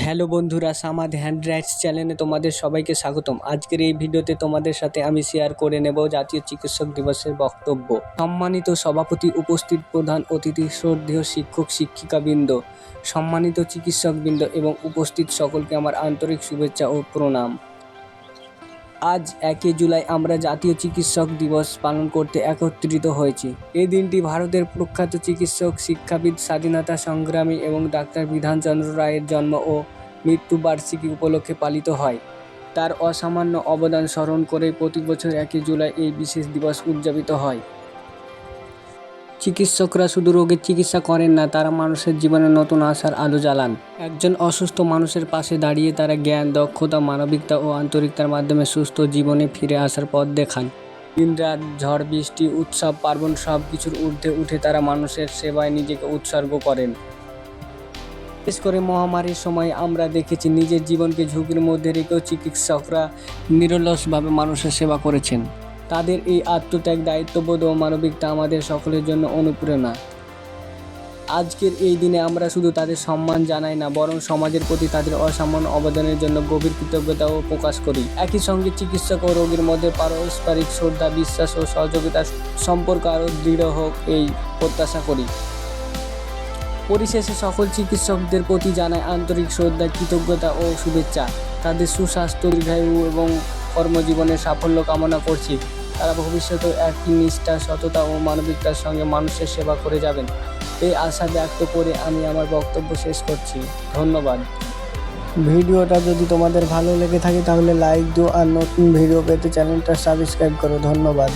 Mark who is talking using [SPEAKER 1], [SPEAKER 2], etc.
[SPEAKER 1] Hello বন্ধুরা, Samad hand rights চ্যানেলে তোমাদের সবাইকে স্বাগতম। আজকের এই ভিডিওতে তোমাদের সাথে আমি শেয়ার করে নেব জাতীয় চিকিৎসক দিবসের বক্তব্য। সম্মানিত সভাপতি, উপস্থিত প্রধান অতিথি, শ্রদ্ধেয় শিক্ষক শিক্ষিকাবৃন্দ, সম্মানিত চিকিৎসকবৃন্দ এবং উপস্থিত সকলকে আমার আন্তরিক শুভেচ্ছা ও প্রণাম। আজ 1 জুলাই আমরা জাতীয় চিকিৎসক দিবস পালন করতে একত্রিত হয়েছি। এই দিনটি ভারতের প্রখ্যাত চিকিৎসক, শিক্ষাবিদ, স্বাধীনতা সংগ্রামী এবং ডাক্তার বিধানচন্দ্র রায়ের জন্ম ও মৃত্যুবার্ষিকী উপলক্ষে পালিত হয়। তার অসামান্য অবদান স্মরণ করে প্রতি বছর 1 জুলাই এই বিশেষ দিবস উদযাপিত হয়। চিকিৎসকরা শুধু রোগের চিকিৎসা করেন না, তারা মানুষের জীবনে নতুন আশার আলো জ্বালান। একজন অসুস্থ মানুষের পাশে দাঁড়িয়ে তারা জ্ঞান, দক্ষতা, মানবিকতা ও আন্তরিকতার মাধ্যমে সুস্থ জীবনে ফিরে আসার পথ দেখান। দিনরাত, ঝড় বৃষ্টি, উৎসব পার্বণ সব কিছুর ঊর্ধ্বে উঠে তারা মানুষের সেবায় নিজেকে উৎসর্গ করেন। বিশেষ করে মহামারীর সময় আমরা দেখেছি নিজের জীবনকে ঝুঁকির মধ্যে রেখেও চিকিৎসকরা নিরলসভাবে মানুষের সেবা করেছেন। তাদের এই আত্মত্যাগ, দায়িত্ববোধ ও মানবিকতা আমাদের সকলের জন্য অনুপ্রেরণা। আজকের এই দিনে আমরা শুধু তাদের সম্মান জানাই না, বরং সমাজের প্রতি তাদের অসামান্য অবদানের জন্য গভীর কৃতজ্ঞতাও প্রকাশ করি। একই সঙ্গে চিকিৎসক ও রোগীর মধ্যে পারস্পরিক শ্রদ্ধা, বিশ্বাস ও সহযোগিতার সম্পর্ক আরও দৃঢ় হোক এই প্রত্যাশা করি। পরিশেষে সকল চিকিৎসকদের প্রতি জানাই আন্তরিক শ্রদ্ধা, কৃতজ্ঞতা ও শুভেচ্ছা। তাদের সুস্বাস্থ্য, দীর্ঘায়ু এবং কর্মজীবনের সাফল্য কামনা করছি। তারা ভবিষ্যতেও একই নিষ্ঠা, সততা ও মানবিকতার সঙ্গে মানুষের সেবা করে যাবেন, এই আশা ব্যক্ত করে আমি আমার বক্তব্য শেষ করছি। ধন্যবাদ। ভিডিওটা যদি তোমাদের ভালো লেগে থাকে তাহলে লাইক দিও আর নতুন ভিডিও পেতে চ্যানেলটা সাবস্ক্রাইব করো। ধন্যবাদ।